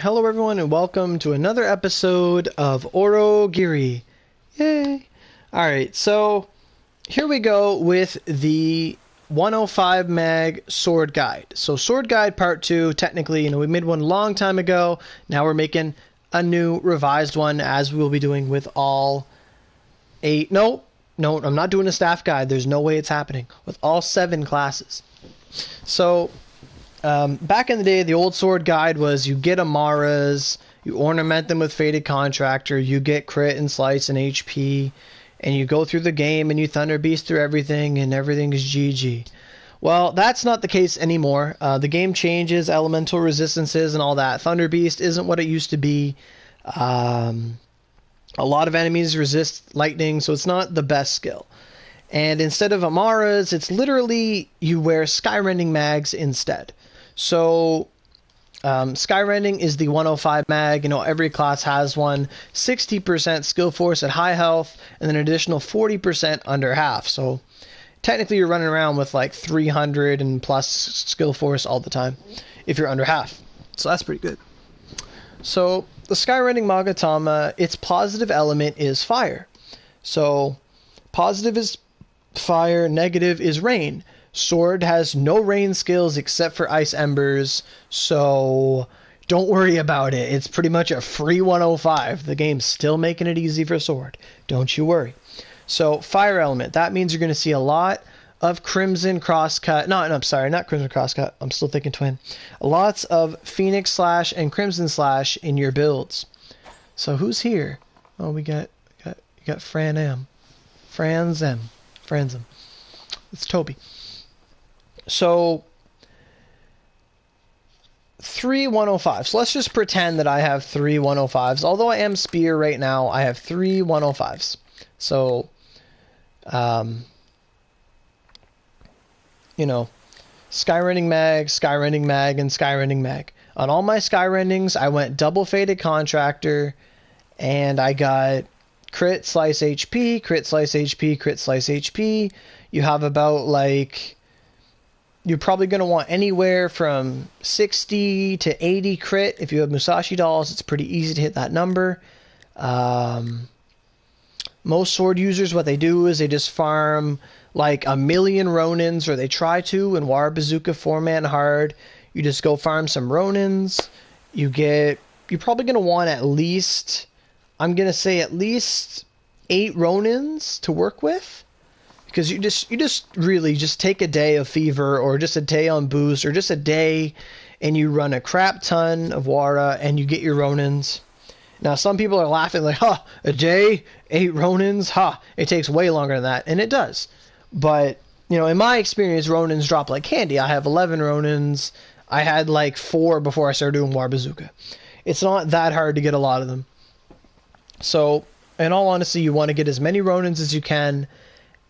Hello everyone and welcome to another episode of Aurogiri. Yay! Alright, so here we go with the 105 mag sword guide. So sword guide part 2, technically, we made one a long time ago. Now we're making a new revised one, as we will be doing with all 8. No, I'm not doing a staff guide. There's no way it's happening. With all 7 classes. So back in the day, the old sword guide was you get Amaras, you ornament them with Faded Contractor, you get crit and slice and HP, and you go through the game and you Thunder Beast through everything and everything is GG. Well, that's not the case anymore. The game changes, elemental resistances and all that. Thunder Beast isn't what it used to be. A lot of enemies resist lightning, so it's not the best skill. And instead of Amaras, it's literally you wear Skyrending Mags instead. So Skyrending is the 105 mag. Every class has one. 60% skill force at high health, and then an additional 40% under half. So technically you're running around with like 300 and plus skill force all the time if you're under half. So that's pretty good. So the Skyrending Magatama, its positive element is fire. So positive is fire, negative is rain. Sword has no rain skills except for Ice Embers, so don't worry about it. It's pretty much a free 105. The game's still making it easy for Sword. Don't you worry. So, Fire Element. That means you're going to see a lot of Crimson Crosscut. No, I'm sorry, not Crimson Crosscut. I'm still thinking Twin. Lots of Phoenix Slash and Crimson Slash in your builds. So, who's here? Oh, you got Fran M. Franz M. It's Toby. So, 3 105s. So let's just pretend that I have 3 105s. Although I am Spear right now, I have 3 105s. So, Skyrending Mag, Skyrending Mag, and Skyrending Mag. On all my Skyrendings, I went double Faded Contractor, and I got crit, slice HP, crit, slice HP, crit, slice HP. You have about, you're probably going to want anywhere from 60 to 80 crit. If you have Musashi dolls, it's pretty easy to hit that number. Most sword users, what they do is they just farm like 1,000,000 Ronins, or they try to in War Bazooka 4-man hard. You just go farm some Ronins. You're probably going to want at least, I'm going to say at least 8 Ronins to work with. Because you just really just take a day of fever, or just a day on boost, or just a day, and you run a crap ton of Wara and you get your Ronins. Now some people are laughing like, a day, 8 Ronins, it takes way longer than that, and it does. But in my experience, Ronins drop like candy. I have 11 Ronins. I had like 4 before I started doing War Bazooka. It's not that hard to get a lot of them. So in all honesty, you want to get as many Ronins as you can.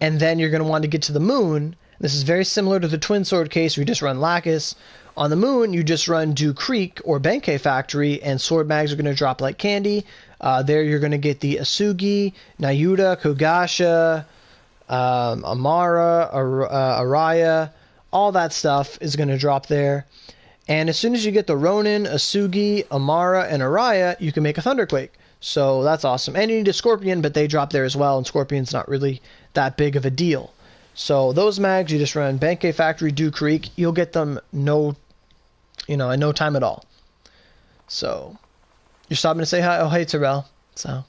And then you're going to want to get to the moon. This is very similar to the Twin Sword case where you just run Lacus. On the moon, you just run Dew Creek or Benkei Factory, and sword mags are going to drop like candy. There you're going to get the Asugi, Nayuta, Kogasha, Amara, Araya. All that stuff is going to drop there. And as soon as you get the Ronin, Asugi, Amara, and Araya, you can make a Thunderquake. So that's awesome. And you need a Scorpion, but they drop there as well, and Scorpion's not really that big of a deal. So those mags, you just run Benkei Factory, Dew Creek. You'll get them in no time at all. So you're stopping to say hi. Oh, hey, Terrell. So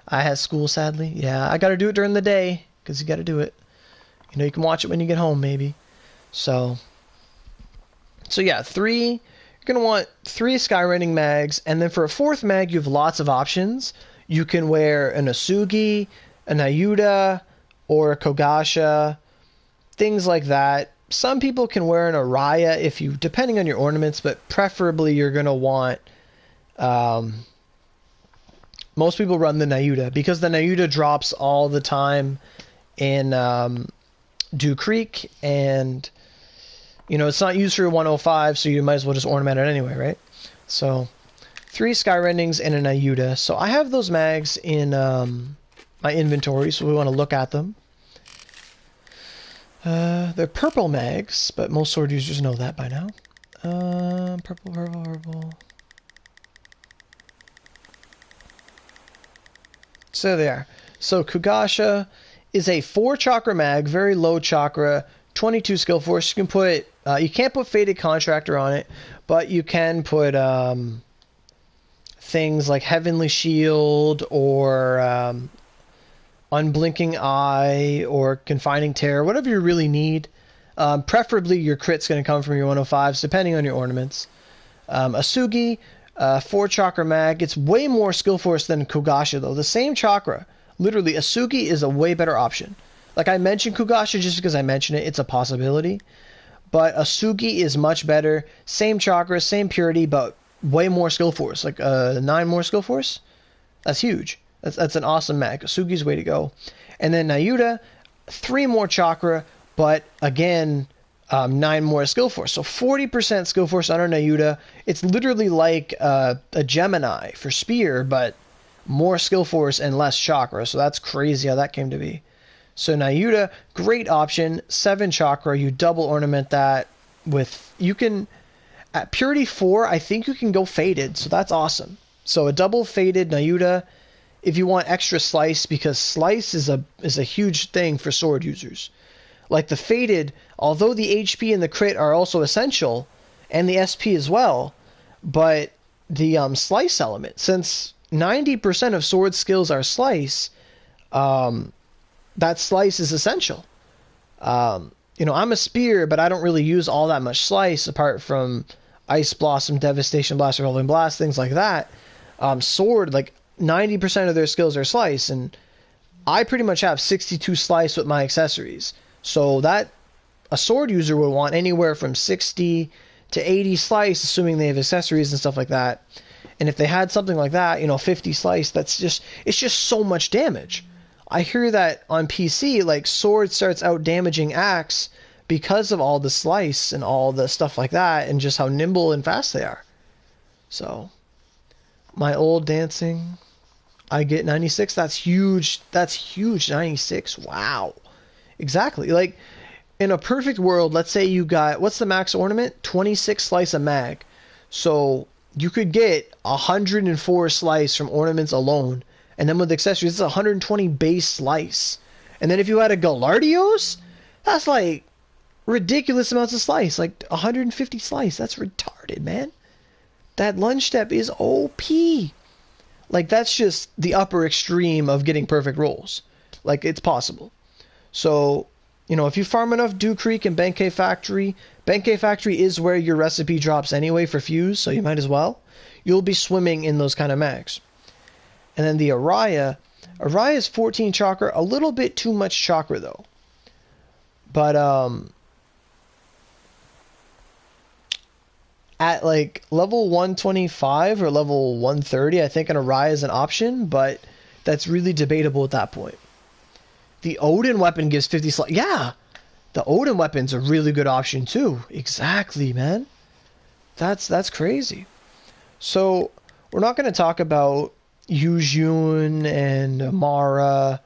I had school, sadly. Yeah, I got to do it during the day because you got to do it. You can watch it when you get home, maybe. So yeah, 3... You're going to want 3 Skyrending mags, and then for a 4th mag, you have lots of options. You can wear an Asugi, an Ayuda, or a Kogasha, things like that. Some people can wear an Araya depending on your ornaments, but preferably you're going to want, most people run the Nayuta, because the Nayuta drops all the time in Dew Creek, and it's not used for 105, so you might as well just ornament it anyway, right? So 3 Skyrendings and an Ayuda. So I have those mags in my inventory, so we want to look at them. They're purple mags, but most sword users know that by now. Purple. So there. So Kugasha is a 4 chakra mag, very low chakra, 22 skill force. You can put, you can't put Faded Contractor on it, but you can put things like Heavenly Shield or Unblinking Eye or Confining Terror, whatever you really need. Preferably your crit's going to come from your 105s, depending on your ornaments. Asugi, 4 chakra mag. It's way more skill force than Kugasha, though. The same chakra. Literally, Asugi is a way better option. Like, I mentioned Kugasha just because I mentioned it. It's a possibility. But Asugi is much better. Same chakra, same purity, but way more skill force. Like, 9 more skill force? That's huge. That's an awesome mag. Asugi's way to go. And then Nayuta, 3 more chakra, but again, 9 more skill force. So 40% skill force on our Nayuta. It's literally like a Gemini for Spear, but more skill force and less chakra. So that's crazy how that came to be. So Nayuta, great option. 7 chakra. You double ornament that with... You can... At Purity 4, I think you can go Faded. So that's awesome. So a double Faded Nayuta if you want extra Slice, because Slice is a huge thing for sword users. Like the Faded, although the HP and the crit are also essential, and the SP as well, but the Slice element, since 90% of sword skills are Slice, that Slice is essential. You know, I'm a Spear, but I don't really use all that much Slice, apart from Ice Blossom, Devastation Blast, Rolling Blast, things like that. Sword, like 90% of their skills are Slice, and I pretty much have 62 Slice with my accessories. So that a sword user would want anywhere from 60 to 80 Slice, assuming they have accessories and stuff like that. And if they had something like that, you know, 50 Slice, it's just so much damage. I hear that on PC, like, sword starts out damaging axe because of all the Slice and all the stuff like that, and just how nimble and fast they are. So, my old dancing, I get 96. That's huge. That's huge. 96. Wow. Exactly. Like, in a perfect world, let's say you got, what's the max ornament? 26 Slice a mag. So you could get 104 Slice from ornaments alone. And then with accessories, it's 120 base Slice. And then if you had a Gallardios, that's like ridiculous amounts of Slice. Like 150 Slice. That's retarded, man. That lunge step is OP. Like, that's just the upper extreme of getting perfect rolls. Like, it's possible. So, you know, if you farm enough Dew Creek and Benkei Factory is where your recipe drops anyway for Fuse, so you might as well. You'll be swimming in those kind of mags. And then the Araya is 14 chakra, a little bit too much chakra though. But at like level 125 or level 130, I think an Araya is an option, but that's really debatable at that point. The Odin weapon gives 50 Slice. Yeah, the Odin weapon's a really good option too. Exactly, man. That's crazy. So we're not going to talk about Yujun and Amara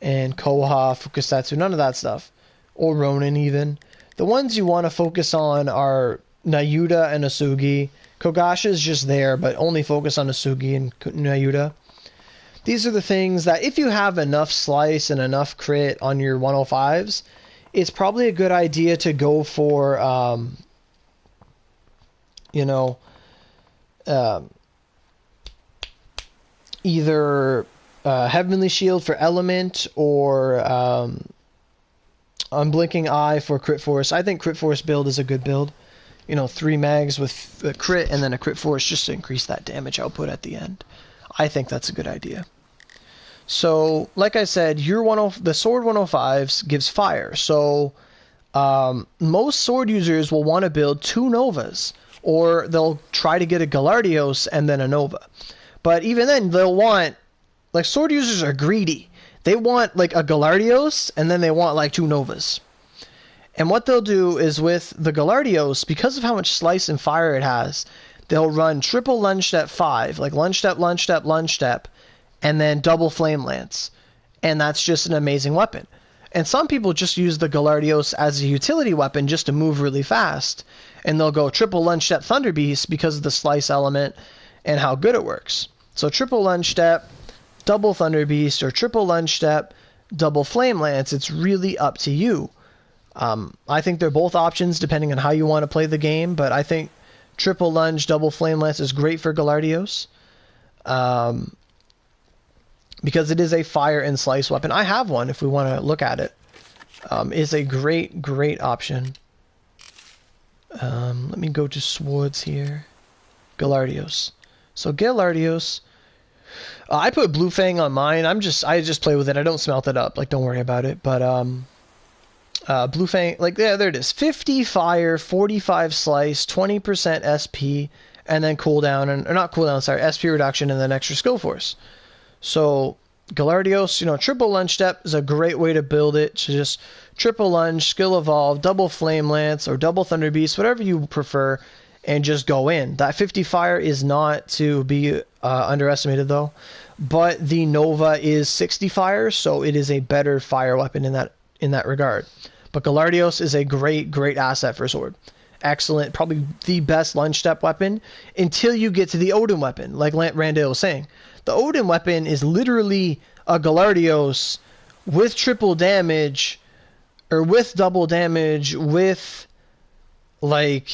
and Koha, Fukusatsu, none of that stuff. Or Ronin even. The ones you want to focus on are Nayuta and Asugi. Kogasha is just there, but only focus on Asugi and Nayuta. These are the things that if you have enough Slice and enough crit on your 105s, it's probably a good idea to go for, you know, either Heavenly Shield for Element or Unblinking Eye for Crit Force. I think Crit Force build is a good build. You know, 3 mags with a crit and then a Crit Force just to increase that damage output at the end. I think that's a good idea. So, like I said, the sword 105s gives fire. So, most sword users will want to build 2 Novas, or they'll try to get a Gallardios and then a Nova. But even then, they'll want, like, sword users are greedy. They want, like, a Gallardios, and then they want, like, 2 Novas. And what they'll do is with the Gallardios, because of how much Slice and fire it has, they'll run triple lunge step 5, like lunge step, lunge step, lunge step, and then double flame lance. And that's just an amazing weapon. And some people just use the Gallardios as a utility weapon just to move really fast. And they'll go triple lunge step Thunder Beast because of the Slice element and how good it works. So triple lunge step, double Thunder Beast, or triple Lunge Step, double Flame Lance. It's really up to you. I think they're both options depending on how you want to play the game, but I think triple Lunge, double Flame Lance is great for Gallardios. Because it is a fire and slice weapon. I have one if we want to look at it. It's a great option. Let me go to swords here. Gallardios. So Gallardios. I put Blue Fang on mine. I just play with it. I don't smelt it up. Like, don't worry about it. But Blue Fang, like, yeah, there it is. 50 fire, 45 slice, 20% SP, and then cooldown, or not cooldown, sorry, SP reduction, and then extra skill force. So Gallardios, you know, triple Lunge Step is a great way to build it. So just triple Lunge, skill evolve, double Flame Lance, or double Thunder Beast, whatever you prefer, and just go in. That 50 fire is not to be underestimated though, but the Nova is 60 fire, so it is a better fire weapon in that regard. But Gallardios is a great asset for sword. Excellent, probably the best Lunge Step weapon until you get to the Odin weapon, like Randall was saying. The Odin weapon is literally a Gallardios with triple damage, or with double damage, with like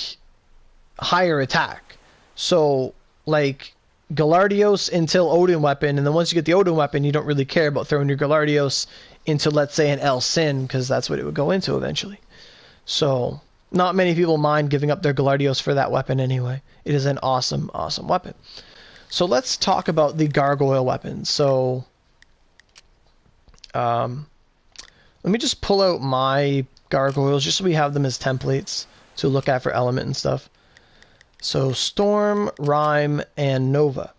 higher attack. So like Gallardios until Odin weapon, and then once you get the Odin weapon, you don't really care about throwing your Gallardios into, let's say, an El Sin, because that's what it would go into eventually. So not many people mind giving up their Gallardios for that weapon anyway. It is an awesome weapon. So let's talk about the gargoyle weapons. So let me just pull out my gargoyles just so we have them as templates to look at for element and stuff. So Storm, Rhyme, and Nova.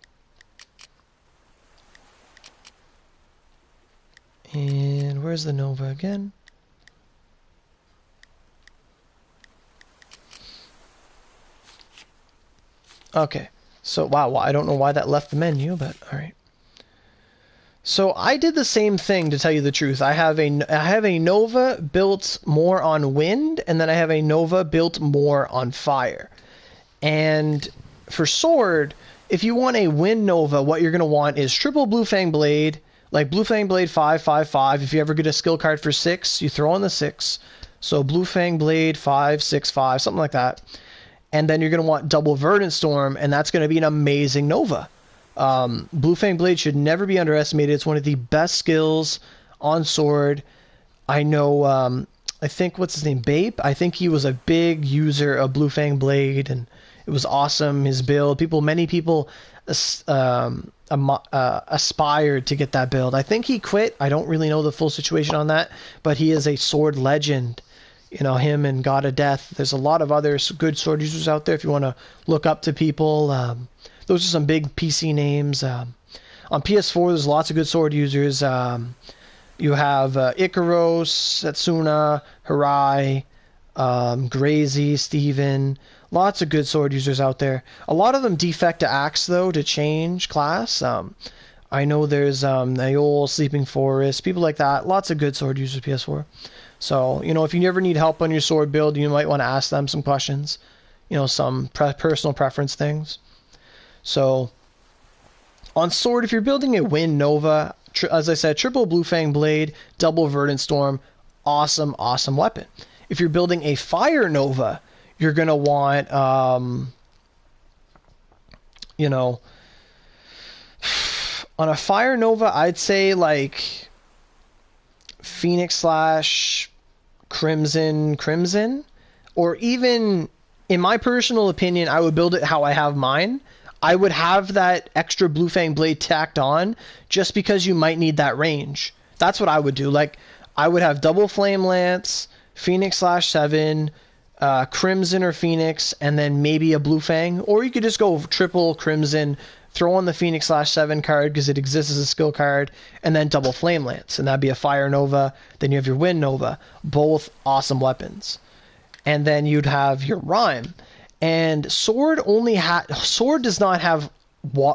And where's the Nova again? Okay. So, wow, I don't know why that left the menu, but alright. So I did the same thing, to tell you the truth. I have a Nova built more on wind, and then I have a Nova built more on fire. And for sword, if you want a wind Nova, what you're going to want is triple Blue Fang Blade, like Blue Fang Blade 5, 5, 5. If you ever get a skill card for 6, you throw on the 6. So Blue Fang Blade 5, 6, 5, something like that. And then you're going to want double Verdant Storm, and that's going to be an amazing Nova. Blue Fang Blade should never be underestimated. It's one of the best skills on sword. I know, I think, what's his name, Bape? I think he was a big user of Blue Fang Blade, and it was awesome, his build. Many people aspired to get that build. I think he quit. I don't really know the full situation on that, but he is a sword legend. You know, him and God of Death. There's a lot of other good sword users out there if you want to look up to people. Those are some big PC names. On PS4, there's lots of good sword users. You have Ikaros, Setsuna, Harai, Grazy, Steven. Lots of good sword users out there. A lot of them defect to Axe, though, to change class. I know there's Naol, Sleeping Forest, people like that. Lots of good sword users PS4. So, you know, if you ever need help on your sword build, you might want to ask them some questions. You know, some personal preference things. So, on sword, if you're building a Wind Nova, as I said, triple Blue Fang Blade, double Verdant Storm, awesome weapon. If you're building a Fire Nova, you're going to want, you know, on a Fire Nova, I'd say like Phoenix Slash, Crimson, or even, in my personal opinion, I would build it how I have mine. I would have that extra Blue Fang Blade tacked on just because you might need that range. That's what I would do. Like, I would have double Flame Lance, Phoenix Slash 7, Crimson or Phoenix, and then maybe a Blue Fang. Or you could just go triple Crimson, throw on the Phoenix Slash 7 card because it exists as a skill card, and then double Flame Lance. And that'd be a Fire Nova. Then you have your Wind Nova. Both awesome weapons. And then you'd have your Rhyme. And Sword does not have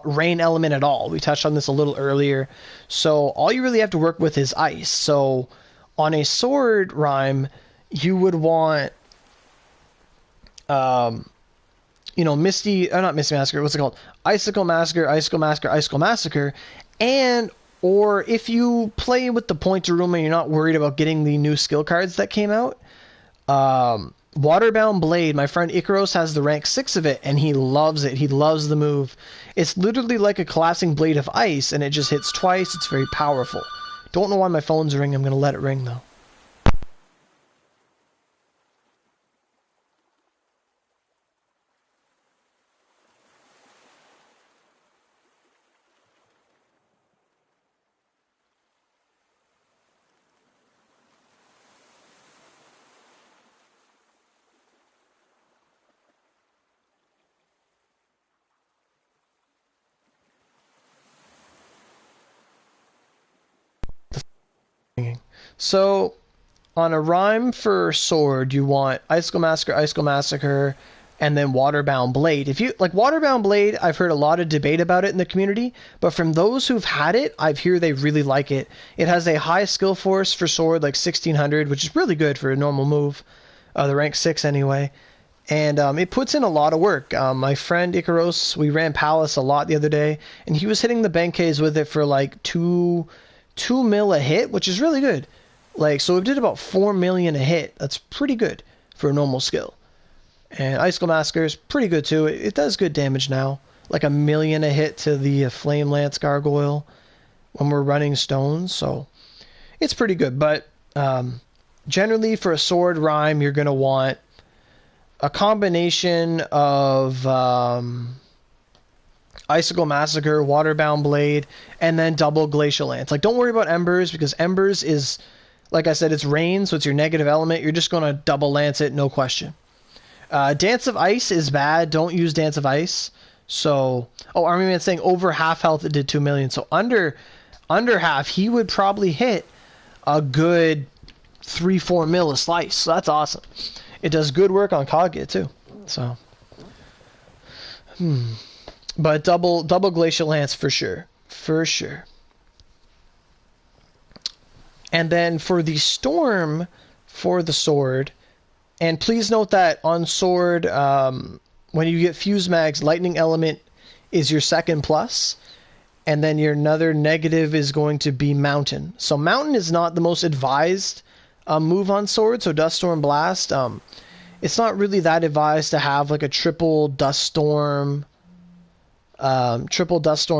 rain element at all. We touched on this a little earlier. So all you really have to work with is ice. So on a Sword Rhyme, you would want, you know, not Misty Massacre, what's it called? Icicle Massacre, Icicle Massacre, Icicle Massacre. And Or if you play with the pointer room and you're not worried about getting the new skill cards that came out, Waterbound Blade, my friend Icaros has the rank 6 of it, and he loves it. He loves the move. It's literally like a collapsing blade of ice, and it just hits twice. It's very powerful. Don't know why my phone's ringing. I'm going to let it ring, though. So, on a rhyme for sword, you want Icicle Massacre, and then Waterbound Blade. If you like Waterbound Blade, I've heard a lot of debate about it in the community, but from those who've had it, I've heard they really like it. It has a high skill force for sword, like 1600, which is really good for a normal move, the rank 6 anyway. And it puts in a lot of work. My friend Icaros, we ran Palace a lot the other day, and he was hitting the Benkeis with it for like 2 mil a hit, which is really good. Like, so it did about 4 million a hit. That's pretty good for a normal skill. And Icicle Massacre is pretty good too. It does good damage now. Like 1 million a hit to the Flame Lance Gargoyle when we're running stones. So it's pretty good. But generally for a sword rhyme, you're going to want a combination of Icicle Massacre, Waterbound Blade, and then double Glacial Lance. Like, don't worry about Embers, because Embers is, like I said, it's rain, so it's your negative element. You're just going to double Lance it, no question. Dance of Ice is bad. Don't use Dance of Ice. So, oh, Army Man's saying over half health it did 2 million. So under half, he would probably hit a good 3-4 mil a slice. So that's awesome. It does good work on Kage too. So, but double Glacial Lance for sure. For sure. And then for the Storm, for the sword, and please note that on sword, when you get Fuse Mags, Lightning Element is your second plus, and then your another negative is going to be Mountain. So Mountain is not the most advised move on sword, so Dust Storm Blast, it's not really that advised to have like a triple Dust Storm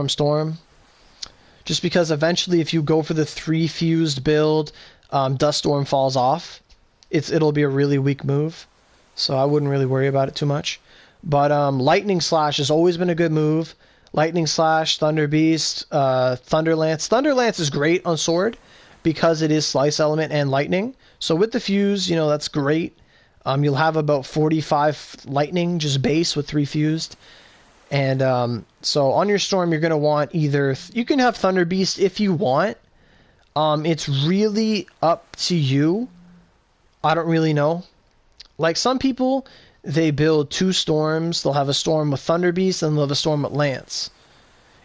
Storm. Just because eventually if you go for the 3 fused build, Dust Storm falls off. It'll be a really weak move. So I wouldn't really worry about it too much. But Lightning Slash has always been a good move. Lightning Slash, Thunder Beast, Thunder Lance. Thunder Lance is great on sword because it is Slice Element and Lightning. So with the fuse, you know, that's great. You'll have about 45 Lightning, just base with 3 fused. And so on your Storm, you're going to want either... You can have Thunder Beast if you want. It's really up to you. I don't really know. Like some people, they build 2 Storms. They'll have a Storm with Thunder Beast and they'll have a Storm with Lance.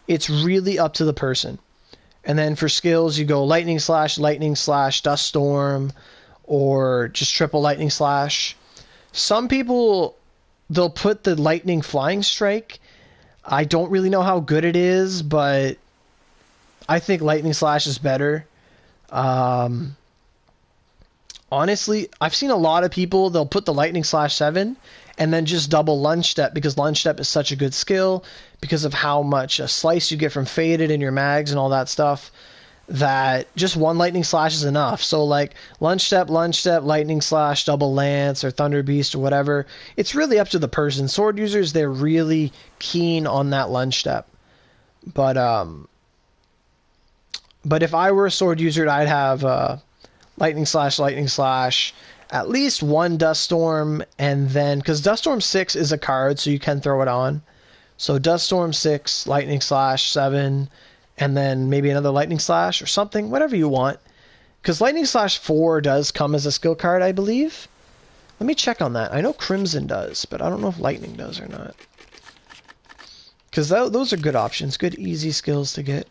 It's really up to the person. And then for skills, you go Lightning Slash, Dust Storm, or just triple Lightning Slash. Some people, they'll put the Lightning Flying Strike. I don't really know how good it is, but I think Lightning Slash is better. Honestly, I've seen a lot of people, they'll put the Lightning Slash 7 and then just double Lunge Step because Lunge Step is such a good skill because of how much slice you get from Faded in your mags and all that stuff, that just one Lightning Slash is enough. So like Lunge Step, Lightning Slash, double Lance, or Thunder Beast, or whatever. It's really up to the person. Sword users, they're really keen on that Lunge Step. But if I were a sword user, I'd have Lightning Slash, at least 1 Dust Storm, and then, because Dust Storm 6 is a card, so you can throw it on. So Dust Storm 6, Lightning Slash 7, and then maybe another Lightning Slash or something, whatever you want. Because Lightning Slash 4 does come as a skill card, I believe. Let me check on that. I know Crimson does, but I don't know if Lightning does or not. Because those are good options, good easy skills to get.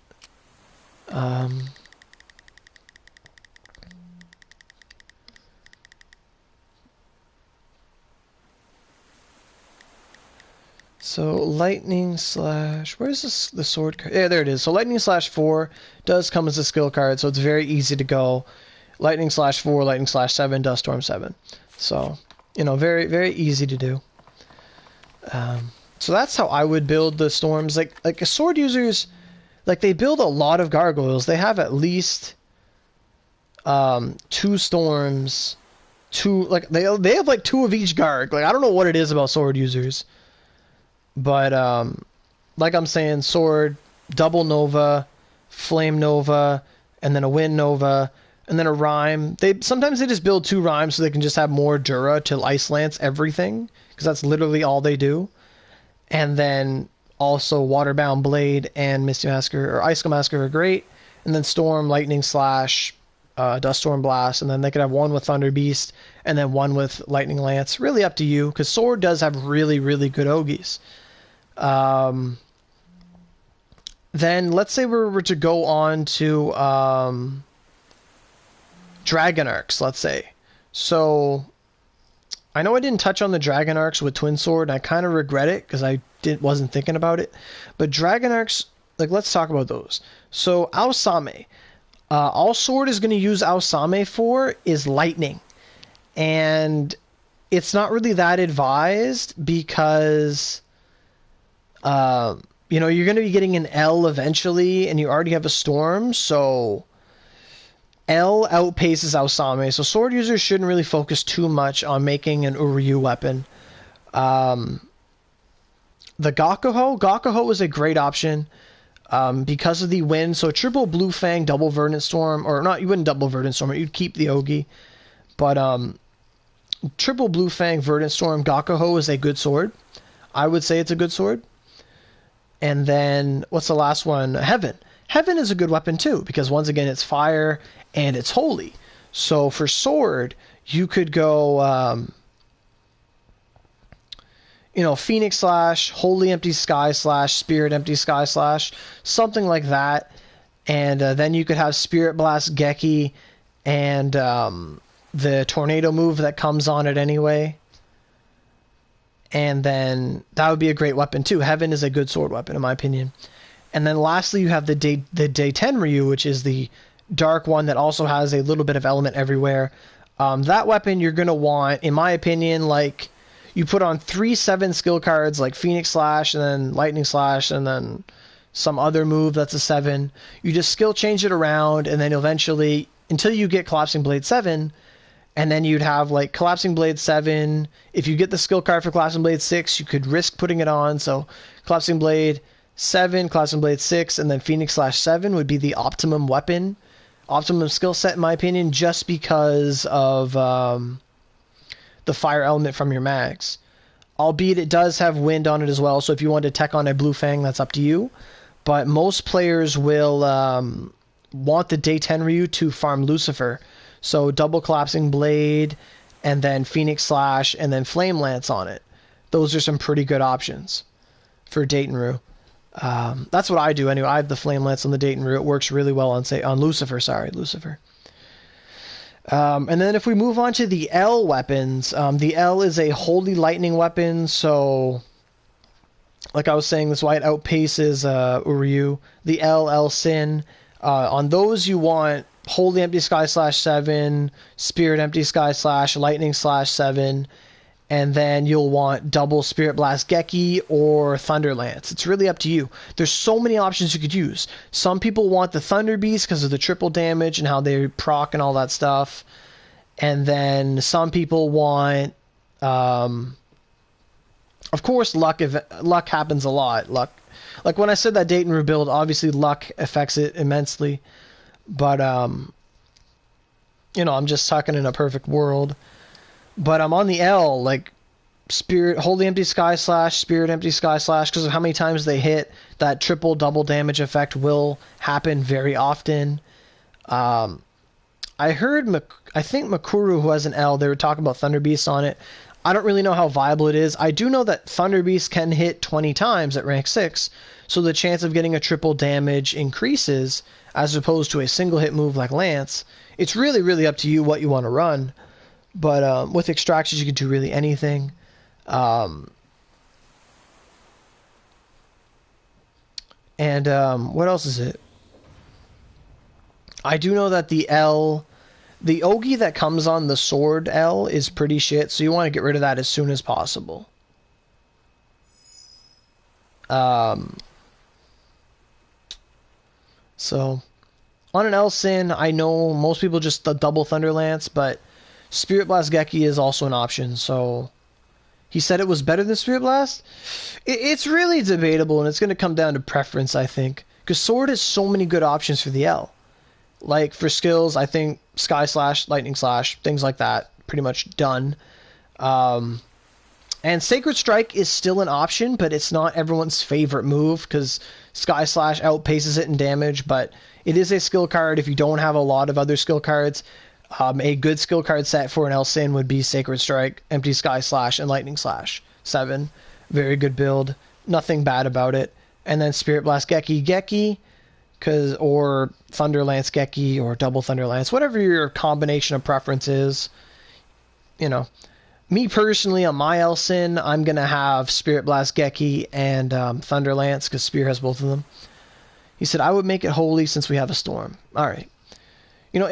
So lightning slash, where's this, the sword card? Yeah, there it is. So lightning slash 4 does come as a skill card, so it's very easy to go. Lightning slash 4, lightning slash 7, dust storm 7. So, you know, very, very easy to do. So that's how I would build the storms. Like sword users, like they build a lot of gargoyles. They have at least 2 storms, 2, like they have like 2 of each garg. Like I don't know what it is about sword users. But, like I'm saying, sword, double nova, flame nova, and then a wind nova, and then a rhyme. Sometimes they just build 2 rhymes so they can just have more Dura to Ice Lance everything, because that's literally all they do. And then also Waterbound Blade and Misty Massacre, or Icicle Massacre are great. And then Storm, Lightning Slash, Dust Storm Blast, and then they could have one with Thunder Beast, and then one with Lightning Lance. Really up to you, because sword does have really, really good Ogies. Then let's say we were to go on to Dragon Arcs, let's say. So I know I didn't touch on the Dragon Arcs with Twin Sword, and I kind of regret it because I wasn't thinking about it. But Dragon Arcs, like, let's talk about those. So Aosame, all Sword is going to use Aosame for is lightning, and it's not really that advised because you know, you're going to be getting an L eventually, and you already have a storm, so L outpaces Aosame, so sword users shouldn't really focus too much on making an Uryu weapon. The Gakuho is a great option because of the wind, so triple Blue Fang, double Verdant Storm, or not, you wouldn't double Verdant Storm, you'd keep the Ogi, but triple Blue Fang, Verdant Storm, Gakuho is a good sword. I would say it's a good sword. And then, what's the last one? Heaven. Heaven is a good weapon too, because once again, it's fire and it's holy. So for sword, you could go, you know, Phoenix Slash, Holy Empty Sky Slash, Spirit Empty Sky Slash, something like that. And then you could have Spirit Blast Geki and the Tornado move that comes on it anyway. And then that would be a great weapon too. Heaven is a good sword weapon in my opinion. And then lastly, you have the Day 10 Ryu, which is the dark one that also has a little bit of element everywhere. That weapon you're going to want, in my opinion, like you put on 3 7 skill cards like Phoenix Slash and then Lightning Slash and then some other move that's a 7. You just skill change it around, and then eventually, until you get Collapsing Blade 7, and then you'd have like Collapsing Blade 7. If you get the skill card for Collapsing Blade 6, you could risk putting it on. So Collapsing Blade 7, Collapsing Blade 6, and then Phoenix Slash 7 would be the optimum weapon, optimum skill set in my opinion, just because of the fire element from your mags. Albeit it does have wind on it as well, so if you want to tech on a Blue Fang, that's up to you. But most players will want the Day 10 Ryu to farm Lucifer. So double Collapsing Blade, and then Phoenix Slash, and then Flame Lance on it. Those are some pretty good options for Datenru. That's what I do anyway. I have the Flame Lance on the Datenru. It works really well on Lucifer. And then if we move on to the L weapons, the L is a Holy Lightning weapon. So, like I was saying, that's why it outpaces Uryu. The L Sin. On those you want Holy Empty Sky Slash 7, Spirit Empty Sky Slash, Lightning Slash 7, and then you'll want double Spirit Blast Geki or Thunder Lance. It's really up to you. There's so many options you could use. Some people want the Thunder Beast because of the triple damage and how they proc and all that stuff. And then some people want, of course, luck. Luck happens a lot. Luck, like when I said that Datenru build, obviously luck affects it immensely. But, you know, I'm just talking in a perfect world. But I'm on the L, like, Holy Empty Sky Slash, Spirit Empty Sky Slash, because of how many times they hit, that triple double damage effect will happen very often. I heard, I think Makuru, who has an L, they were talking about Thunder Beast on it. I don't really know how viable it is. I do know that Thunder Beast can hit 20 times at rank 6, so the chance of getting a triple damage increases, as opposed to a single hit move like Lance. It's really, really up to you what you want to run. But with extractions, you can do really anything. And what else is it? I do know that the Ogi that comes on the sword L is pretty shit, so you want to get rid of that as soon as possible. So, on an L Sin, I know most people just the double Thunder Lance, but Spirit Blast Geki is also an option, so... He said it was better than Spirit Blast? It's really debatable, and it's going to come down to preference, I think. Because Sword has so many good options for the L. Like, for skills, I think Sky Slash, Lightning Slash, things like that, pretty much done. And Sacred Strike is still an option, but it's not everyone's favorite move, because Sky Slash outpaces it in damage, but it is a skill card if you don't have a lot of other skill cards. A good skill card set for an L-Sin would be Sacred Strike, Empty Sky Slash, and Lightning Slash. 7. Very good build. Nothing bad about it. And then Spirit Blast Geki, or Thunder Lance Geki, or Double Thunder Lance. Whatever your combination of preference is. You know. Me personally, on my L-Sin, I'm going to have Spirit Blast Geki and Thunder Lance, because Spear has both of them. He said, I would make it holy since we have a Storm. Alright. You know,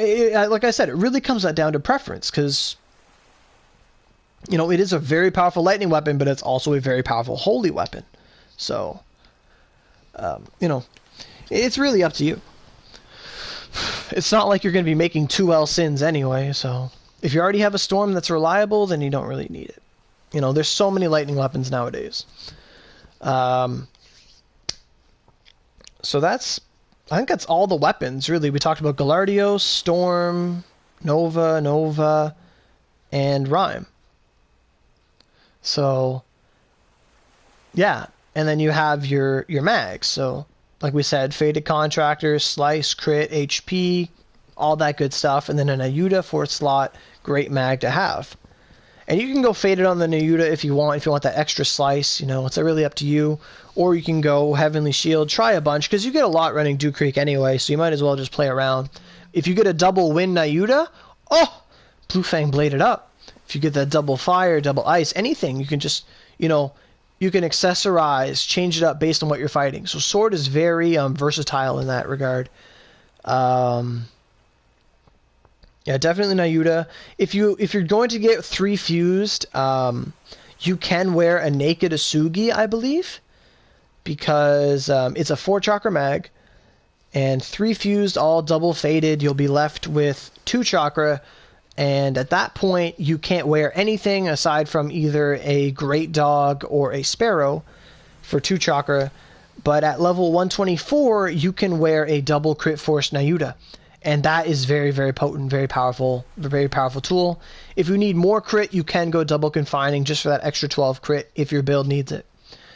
like I said, it really comes down to preference, because, you know, it is a very powerful lightning weapon, but it's also a very powerful holy weapon. So, you know, it's really up to you. It's not like you're going to be making 2 L-Sins anyway, so if you already have a Storm that's reliable, then you don't really need it. You know, there's so many lightning weapons nowadays. So I think that's all the weapons, really. We talked about Gallardios, Storm, Nova, and Rhyme. So, yeah. And then you have your mags. So, like we said, Faded Contractor, Slice, Crit, HP, all that good stuff. And then an Ayuda 4th slot, great mag to have. And you can go Faded on the Ayuda if you want that extra Slice. You know, it's really up to you. Or you can go Heavenly Shield, try a bunch, because you get a lot running Dew Creek anyway, so you might as well just play around. If you get a double Wind Ayuda, oh, Blue Fang bladed up. If you get that double Fire, double Ice, anything, you can just, you know, you can accessorize, change it up based on what you're fighting. So Sword is very versatile in that regard. Yeah, definitely an Ayuda. If you're going to get 3 fused, you can wear a Naked Asugi, I believe, because it's a 4 chakra mag, and 3 fused, all double faded. You'll be left with 2 chakra, and at that point, you can't wear anything aside from either a Great Dog or a Sparrow for 2 chakra. But at level 124, you can wear a double Crit Force Nayuda. And that is very, very potent, very powerful tool. If you need more crit, you can go double confining just for that extra 12 crit if your build needs it.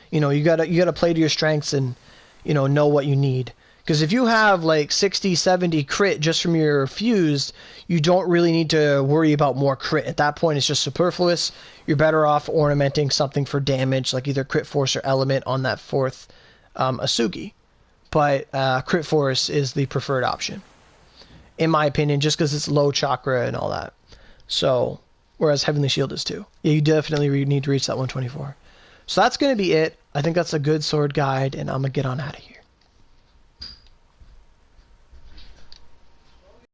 You know, you gotta play to your strengths and, you know what you need. Because if you have like 60, 70 crit just from your fused, you don't really need to worry about more crit. At that point, it's just superfluous. You're better off ornamenting something for damage, like either Crit Force or Element on that 4th Asugi. But Crit Force is the preferred option, in my opinion, just because it's low chakra and all that. So, whereas Heavenly Shield is too. Yeah, you definitely need to reach that 124. So that's going to be it. I think that's a good sword guide, and I'm going to get on out of here.